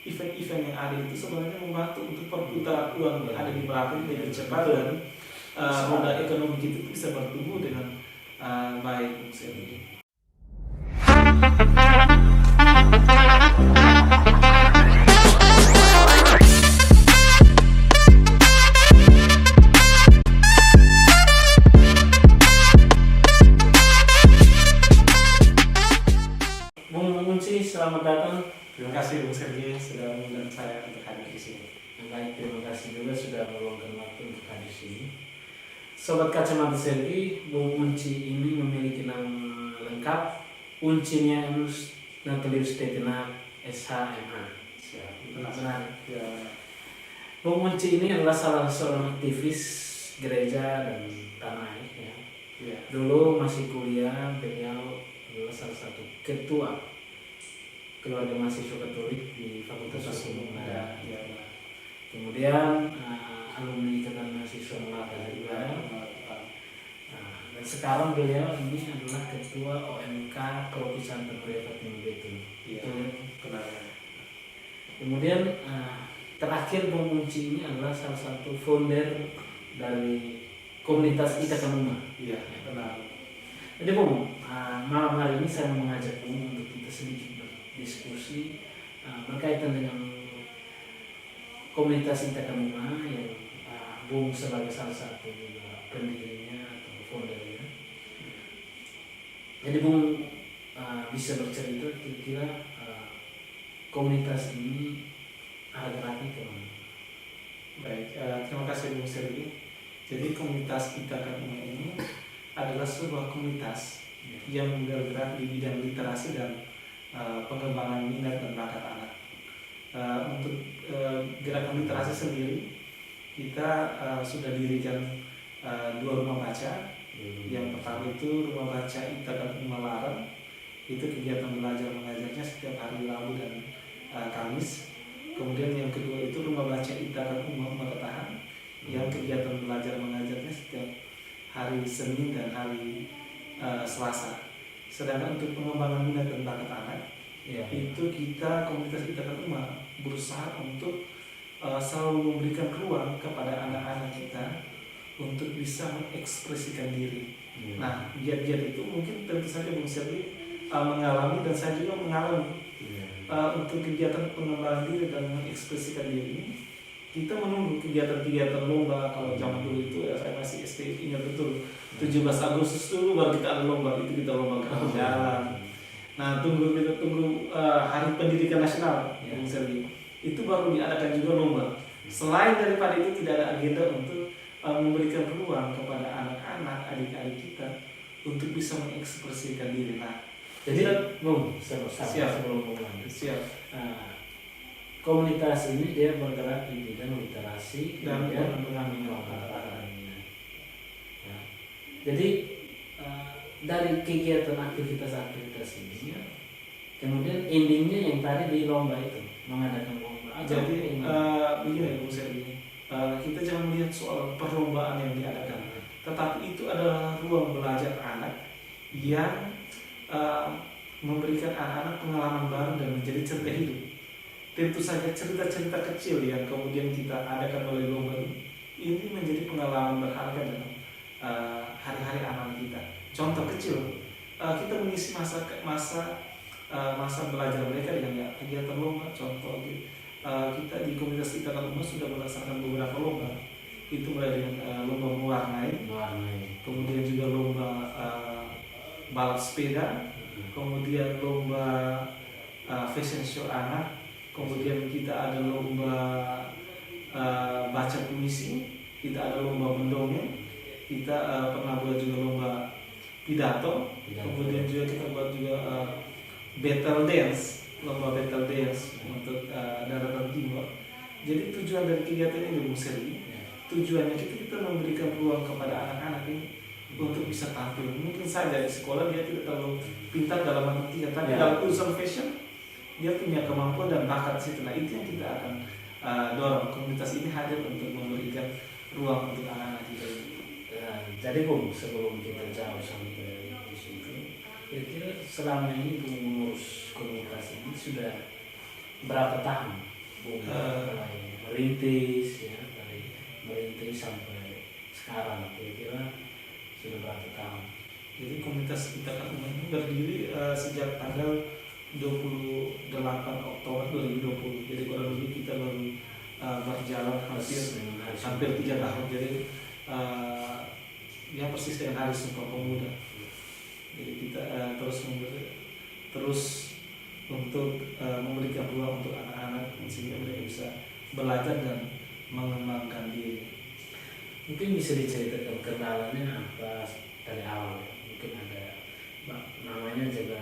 event-event yang ada itu sebenarnya membantu untuk perputaran uang yang ada di belakang lebih cepat dan roda ekonomi kita itu bisa bertumbuh dengan baik. Bung Unci, selamat datang. Terima kasih Bung Sergi sudah mengundang saya untuk hadir di sini. Baik, terima kasih juga sudah meluangkan waktu untuk hadir di sini. Sobat Kacamata Sergi, Bung Unci ini memiliki nama lengkap Uncinianus Natalius Tetenak SHMH. Benar. Ya. Bung Unci ini adalah salah seorang aktivis gereja dan tanah air. Ya. Ya. Dulu masih kuliah, beliau adalah salah satu ketua keluarga mahasiswa Katolik di Fakultas Hukum. Ya. Kemudian alumni Ikatan Mahasiswa Malaka juga. Dan sekarang beliau ini adalah ketua OMK Kelopi Santa Maria Fatima Betul. Iya. Benar. Kemudian terakhir Bung Unci ini adalah salah satu founder dari komunitas Itakan Uma. Iya, benar. Jadi Bung, malam hari ini saya mengajak Bung untuk kita sedikit berdiskusi berkaitan dengan komunitas Itakan Uma yang Bung sebagai salah satu pendirinya atau foundernya. Jadi Bung bisa bercerita kira-kira komunitas ini arah-arahnya kemana? Baik, terima kasih Bung Sergi. Jadi komunitas Itakan Uma ini adalah sebuah komunitas yang bergerak di bidang literasi dan pengembangan minat dan bakat anak. Untuk gerakan literasi sendiri, kita sudah dirikan 2 rumah baca. Yang pertama itu rumah baca Itakan Uma Larang. Itu kegiatan belajar mengajarnya setiap hari Rabu dan Kamis. Kemudian yang kedua itu rumah baca Itakan Uma Meretahan, yang kegiatan belajar mengajarnya setiap hari Senin dan hari Selasa. Sedangkan untuk pengembangan minat dan bakat anak, itu kita komunitas Itakan Uma berusaha untuk selalu memberikan ruang kepada anak-anak kita untuk bisa mengekspresikan diri. Nah, giat-giat itu mungkin tentu saja Bung Sergi mengalami dan saya juga mengalami. Untuk kegiatan pengembangan diri dan mengekspresikan diri ini, kita menunggu kegiatan-kegiatan lomba. Kalau zaman dulu itu ya, saya masih SD ingat betul 17 Agustus dulu baru kita ada lomba, itu kita lomba ke jalan. Nah, kita tunggu Hari Pendidikan Nasional, Bung Sergi. Itu baru diadakan juga lomba. Selain daripada itu tidak ada agenda untuk memberikan ruang kepada anak-anak, adik-adik kita untuk bisa mengekspresikan diri. Nah, jadi Bung, sebelum mulai. Siap. Komunitas ini dia bergerak di bidang literasi dan pengembangan. Jadi dari kegiatan aktivitas ini, kemudian endingnya yang tadi di lomba itu mengadakan lomba. Jadi begini Bung Sergi, kita jangan melihat soal perlombaan yang diadakan, tetapi itu adalah ruang belajar anak yang memberikan anak-anak pengalaman baru dan menjadi cerita hidup. Tentu saja cerita-cerita kecil yang kemudian kita adakan oleh lomba ini menjadi pengalaman berharga dalam hari-hari anak kita. Contoh kecil, kita mengisi masa belajar mereka dengan kegiatan lomba. Contoh kita di komunitas Itakan Uma sudah melaksanakan beberapa lomba. Itu mulai dengan lomba mewarnai, kemudian juga lomba balap sepeda, kemudian lomba fashion show anak, kemudian kita ada lomba baca puisi, kita ada lomba mendongeng, kita pernah buat juga lomba pidato. Kemudian juga kita buat juga lomba battle dance untuk daratan timur. Jadi tujuan dari kegiatan ini Bung Sergi, tujuannya kita memberikan ruang kepada anak-anak ini untuk bisa tampil. Mungkin saja di sekolah dia tidak terlalu pintar dalam matematika, tapi dalam urusan fashion dia punya kemampuan dan bakat situ. Nah, itu yang kita akan dorong. Komunitas ini hadir untuk memberikan ruang untuk anak-anak kita. Jadi Bung, sebelum kita jauh sampai di situ, kira-kira selama ini Bung mengurus komunitas ini sudah berapa tahun? Bung mulai merintis ya, dari merintis sampai sekarang kira-kira sudah berapa tahun? Jadi komunitas kita kan ini berdiri sejak tanggal 28 Oktober 2020. Jadi kurang lebih kita baru berjalan hampir 3 tahun. Jadi ya persis dengan Hari Sumpah Pemuda. Jadi kita terus untuk memberikan ruang untuk anak-anak sehingga mereka bisa belajar dan mengembangkan diri. Mungkin bisa diceritakan kendalanya apa dari awal ya? Mungkin ada namanya juga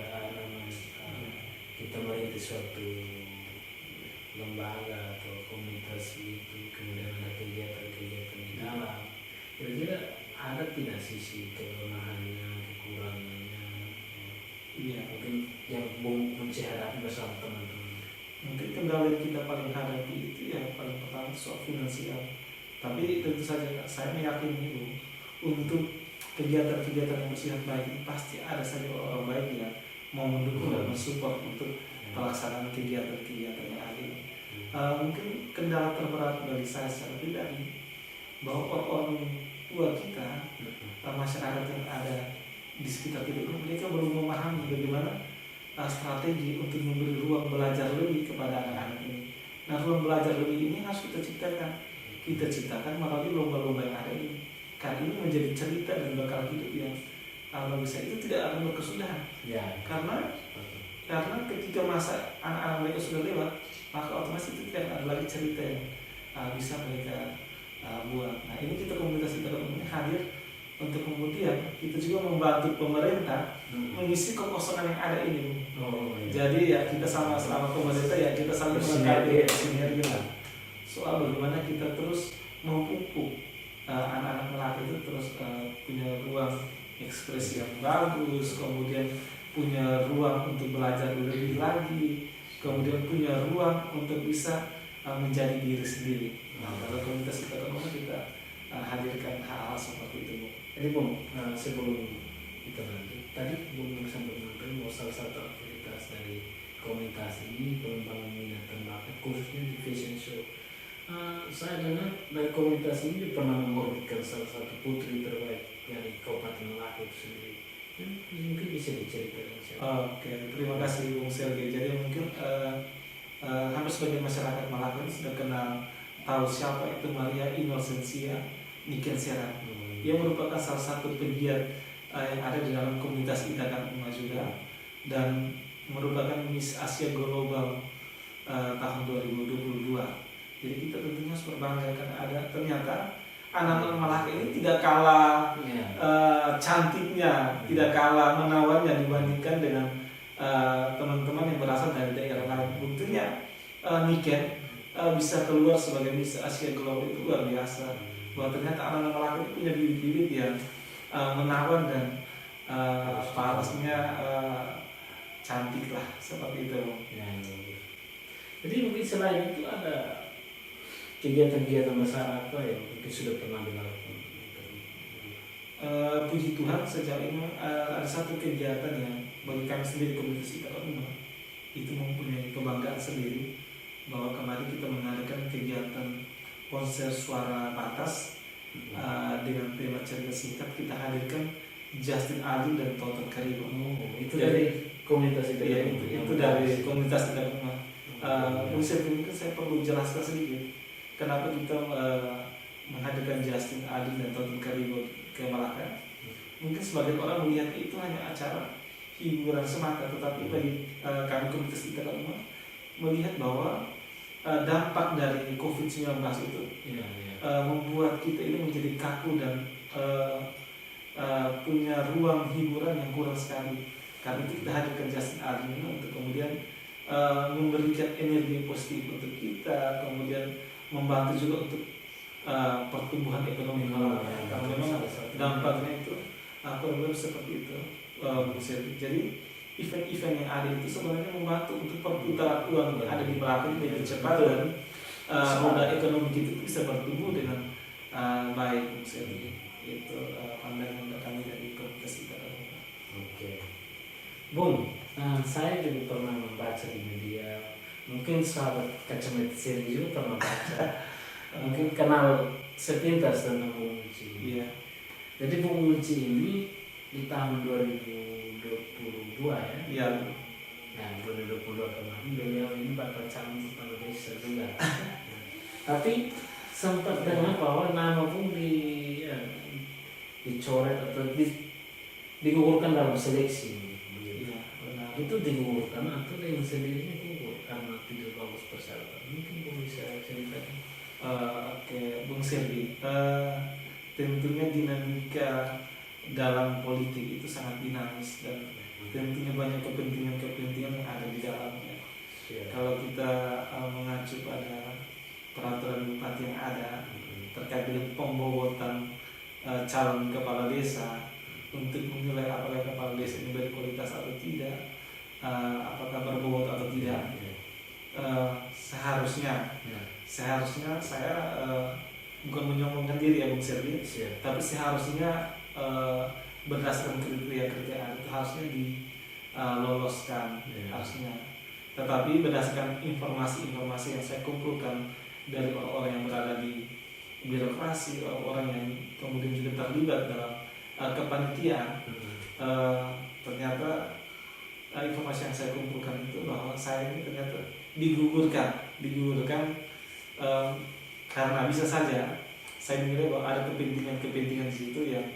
kita merintis suatu lembaga atau komunitas itu, kemudian ada kegiatan-kegiatan di dalam. Kira-kira ada tidak sisi kelemahannya, kekurangannya? Iya. Mungkin yang Bung Unci hadapi bersama teman-teman. Mungkin kendala yang kita paling hadapi itu ya paling pertama soal finansial. Tapi tentu saja saya meyakini itu untuk kegiatan-kegiatan yang bersifat baik itu pasti ada saja orang baik yang mau mendukung dan mensupport untuk pelaksanaan kegiatan-kegiatan yang ada ini. Mungkin kendala terberat bagi saya secara pribadi bahwa orang tua kita, masyarakat yang ada di sekitar kita, mereka belum memahami bagaimana strategi untuk memberi ruang belajar lebih kepada anak-anak ini. Nah, ruang belajar lebih ini harus kita ciptakan. Kita ciptakan melalui lomba-lomba yang ada ini. Karena ini menjadi cerita dan bakal hidup yang bagi saya itu tidak akan berkesudahan. Ya. Karena ketika masa anak-anak mereka sudah lewat, maka otomatis itu tidak ada lagi cerita yang bisa mereka buat. Nah, ini kita komunitas kita ini hadir untuk kemudian kita juga membantu pemerintah mengisi kekosongan yang ada ini. Iya. Jadi ya kita sama pemerintah ya kita saling melengkapi sinergi lah. Soal bagaimana kita terus memupuk anak-anak Melaka itu terus punya ruang ekspresi yang bagus, kemudian punya ruang untuk belajar lebih lagi, kemudian punya ruang untuk bisa menjadi diri sendiri. Nah, kalau komunitas kita hadirkan hal-hal seperti itu, Bu. Jadi Bung, sebelum kita lanjut, tadi Bung sampai mengatakan bahwa salah satu aktivitas dari komunitas ini pengembangan minat dan bakat khususnya di fashion show. Saya dengar dari komunitas ini pernah mengorbitkan salah satu putri terbaik dari Kabupaten Melaka itu sendiri. Mungkin bisa diceritakan siapa? Oke, terima kasih Bung Sergei. Jadi mungkin hampir sebagian masyarakat Malaka sudah kenal tahu siapa itu Maria Innocentia Nikensera. Dia merupakan salah satu pegiat yang ada di dalam komunitas Itakan Umat juga dan merupakan Miss Asia Global tahun 2022. Jadi kita tentunya harus berbangga karena ada ternyata anak-anak Malaka ini tidak kalah cantiknya, tidak kalah menawannya dibandingkan dengan teman-teman yang berasal dari daerah lain. Buktinya Niken bisa keluar sebagai Miss Asia Global itu luar biasa. Bahwa ternyata anak-anak Malaka itu punya bibit-bibit yang menawan dan parasnya cantik lah seperti itu. Ya. Jadi mungkin selain itu ada kegiatan-kegiatan masyarakat yang mungkin sudah pernah dilakukan. Puji Tuhan sejauh ini ada satu kegiatan yang bagi kami sendiri komunitas kita itu mempunyai kebanggaan sendiri bahwa kemarin kita mengadakan kegiatan konser suara batas dengan tema cerita singkat. Kita hadirkan Justin Ali dan Tonton Karibo. Itu dari komunitas itu. Iya, itu dari komunitas kita rumah. Mungkin saya perlu jelaskan sedikit kenapa kita menghadirkan Justin Ali dan Tonton Karibo ke Malaka. Mungkin sebagian orang melihat itu hanya acara hiburan semata, tetapi bagi kami komunitas kita rumah melihat bahwa dampak dari COVID-19 itu membuat kita ini menjadi kaku dan punya ruang hiburan yang kurang sekali. Karena itu kita hadirkan Justin Ali untuk kemudian memberikan energi positif untuk kita, kemudian membantu juga untuk pertumbuhan ekonomi Malaka. Karena memang dampaknya itu problem seperti itu. Jadi event-event yang ada itu sebenarnya membantu untuk perputaran uang yang ada di Malaka lebih cepat dan roda ekonomi kita bisa bertumbuh dengan baik. Itu pandangan kami dari komunitas kita. Oke. Bung, saya juga pernah membaca di media Mungkin sahabat kacamata seri juga pernah baca. Mungkin kenal sepintas tentang Bung Munci. Iya. Jadi Bung Munci ini di tahun 2022 ya. Iya. Nah, 2022 kemarin beliau ini bakal calon kepala desa juga. Tapi sempat dengar bahwa nama Bung dicoret atau digugurkan dalam seleksi. Iya, benar. Itu digugurkan atau yang sendirinya gugur karena tidak bagus persyaratan. Mungkin Bung bisa ceritakan. Oke, Bung Serdi. Tentunya dinamika dalam politik itu sangat dinamis dan tentunya banyak kepentingan-kepentingan yang ada di dalamnya. Kalau kita mengacu pada peraturan bupati yang ada terkait dengan pembobotan calon kepala desa untuk menilai apakah kepala desa ini berkualitas atau tidak, apakah berbobot atau tidak, seharusnya saya bukan menyombongkan diri ya Bung Serdi, tapi seharusnya berdasarkan kriteria itu harusnya diloloskan, harusnya. Tetapi berdasarkan informasi-informasi yang saya kumpulkan dari orang-orang yang berada di birokrasi, orang-orang yang kemudian juga terlibat dalam kepanitiaan, ternyata informasi yang saya kumpulkan itu bahwa saya ini ternyata digugurkan karena bisa saja saya menilai bahwa ada kepentingan di situ yang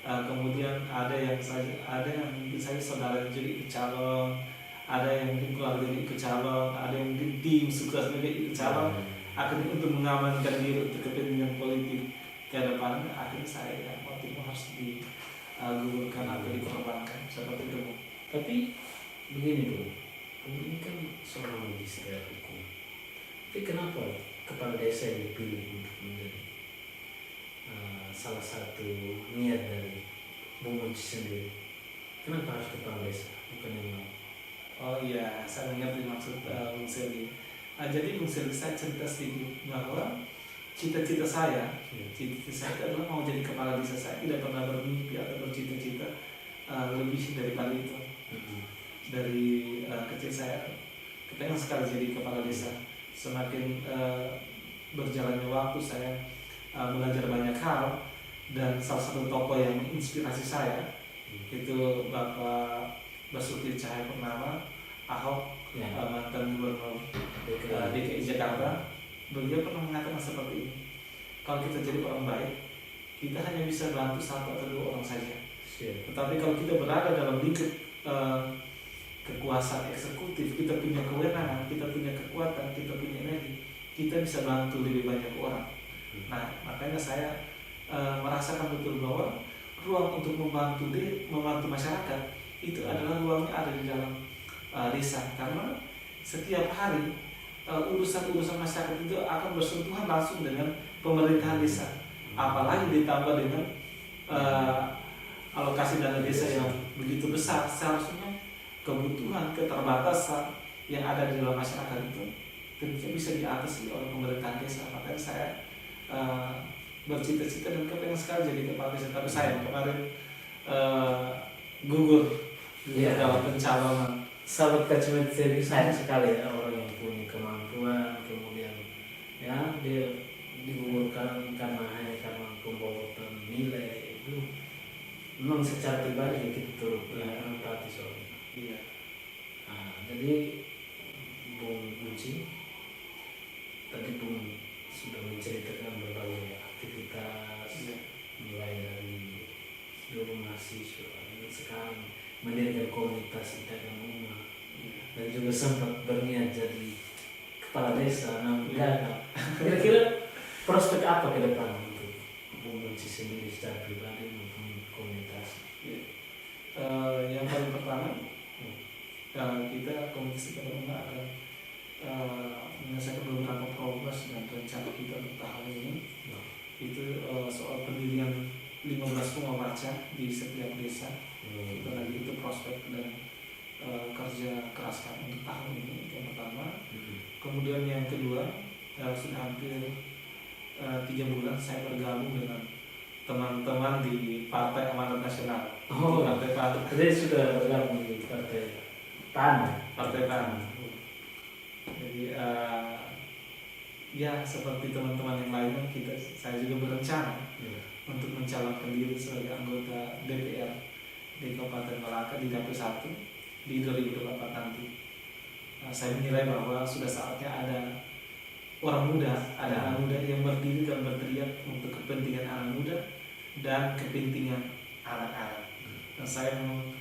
kemudian ada yang mungkin saja saudara jadi ikut calon, ada yang mungkin keluarga ikut calon, ada yang mungkin tim sukses juga ikut calon, akhirnya untuk mengamankan diri untuk kepentingan politik ke depan, akhirnya saya motifnya harus digugurkan atau dikorbankan seperti itu. Tapi begini Bung, ini kan seorang magister hukum. Tapi kenapa kepala desa yang dipilih untuk menjadi salah satu niat dari Bung Munci sendiri? Kenapa harus kepala desa, bukan yang lain? Oh iya, saya mengerti maksud Bung Serdi. Jadi Bung Serdi, saya cerita sedikit bahwa cita-cita saya adalah mau jadi kepala desa. Saya tidak pernah bermimpi atau bercita-cita lebih daripada itu. Dari kecil saya kepengen sekali jadi kepala desa. Semakin berjalannya waktu saya belajar banyak hal, dan salah satu tokoh yang menginspirasi saya itu Bapak Basuki Cahayapurnama, Ahok, mantan gubernur DKI Jakarta. Beliau pernah mengatakan seperti ini, kalau kita jadi orang baik, kita hanya bisa bantu satu atau dua orang saja. Tetapi kalau kita berada dalam lingkup kekuasaan eksekutif, kita punya kewenangan, kita punya kekuatan, kita punya energi, kita bisa bantu lebih banyak orang. Nah, makanya saya merasakan betul bahwa ruang untuk membantu masyarakat itu adalah ruangnya ada di dalam desa, karena setiap hari urusan-urusan masyarakat itu akan bersentuhan langsung dengan pemerintahan desa, apalagi ditambah dengan alokasi dana desa yang begitu besar. Seharusnya kebutuhan, keterbatasan yang ada di dalam masyarakat itu tentunya bisa diatasi oleh pemerintahan desa. Makanya saya bercita-cita dan kepengen sekali jadi kepala desa, tapi saya kemarin gugur dalam pencalonan. Sahabat kacamata seri, sayang sekali ya orang yang punya kemampuan kemudian ya dia digugurkan karena pembobotan nilai. Itu memang secara pribadi kita turut empati soalnya. Iya. Jadi Bung Munci tadi Bung sudah menceritakan berbagai aktivitas, mulai dari dulu mahasiswa dan sekarang mendirikan komunitas Itakan Umat, dan juga sempat berniat jadi kepala desa. Namun gagal. Kira-kira prospek apa ke depan untuk Bung Munci sendiri secara pribadi maupun komunitas? Yang paling pertama, kita komunitas Itakan Umat akan menyelesaikan beberapa progres dan rencana kita untuk tahun ini. Itu soal pendirian 15 rumah baca di setiap desa. Kita lagi itu prospek dan kerja keras kami untuk tahun ini, yang pertama. Kemudian yang kedua, sudah hampir 3 bulan saya bergabung dengan teman-teman di Partai Amanat Nasional. Partai PAN. Jadi sudah bergabung di Partai PAN. Partai PAN. Jadi Jadi ya seperti teman-teman yang lainnya saya juga berencana untuk mencalonkan diri sebagai anggota DPR di Kabupaten Malaka di dapil 1 di 2024 nanti. Saya menilai bahwa sudah saatnya ada orang muda, ada anak muda yang berdiri dan berteriak untuk kepentingan anak muda dan kepentingan anak-anak. Dan saya memang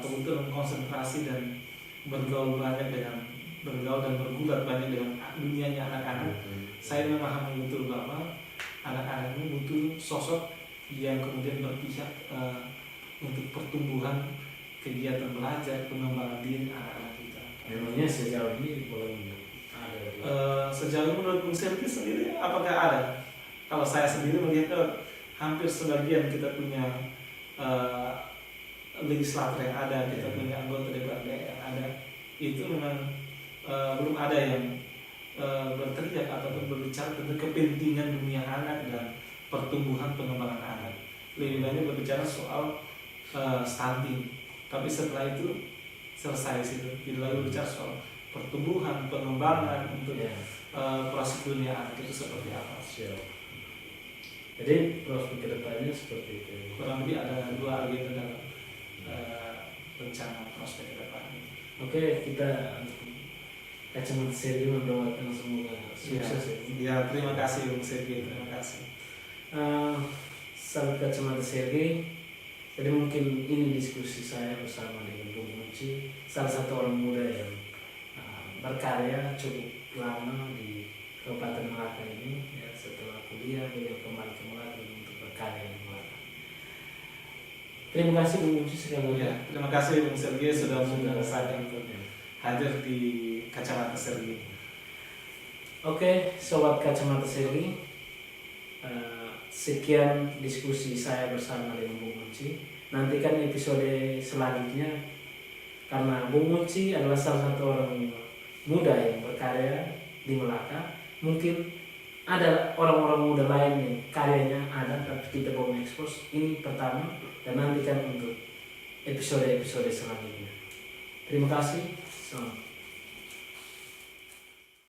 kebetulan konsentrasi dan bergaul dan bergulat banyak dengan dunianya anak-anak. Saya memahami betul bahwa anak-anak ini butuh sosok yang kemudian berpihak untuk pertumbuhan kegiatan belajar, pengembangan diri anak-anak kita. Memangnya sejauh ini belum ada? Sejauh ini menurut Bung Sergi sendiri apakah ada? Kalau saya sendiri melihat hampir sebagian kita punya legislator yang ada, kita punya anggota DPRD yang ada, itu memang belum ada yang berteriak ataupun berbicara tentang kepentingan dunia anak dan pertumbuhan pengembangan anak. Lebih banyak berbicara soal stunting. Tapi setelah itu selesai situ. Tidak lagi berbicara soal pertumbuhan, pengembangan untuk proses dunia anak itu seperti apa. Jadi prospek kedepannya seperti itu. Kurang lebih ada 2 agenda dalam rencana prospek kedepannya. Oke, kita kacamata Sergi mendoakan semoga sukses ya. Terima kasih Bung Sergi, terima kasih. Sahabat kacamata Sergi, jadi mungkin ini diskusi saya bersama dengan Bung Munci, salah satu orang muda yang berkarya cukup lama di Kabupaten Malaka ini. Ya, setelah kuliah beliau kembali ke Malaka untuk berkarya di Malaka. Terima kasih Bung Munci sekali lagi. Ya, terima kasih Bung Sergi sudah mengundang saya untuk hadir di Kacamata Sergi. Oke, sobat Kacamata Sergi, sekian diskusi saya bersama dengan Bung Munci. Nantikan episode selanjutnya, karena Bung Munci adalah salah satu orang muda yang berkarya di Malaka. Mungkin ada orang-orang muda lain yang karyanya ada tapi kita belum ekspos. Ini pertama, dan nantikan untuk episode-episode selanjutnya. Terima kasih. Selamat.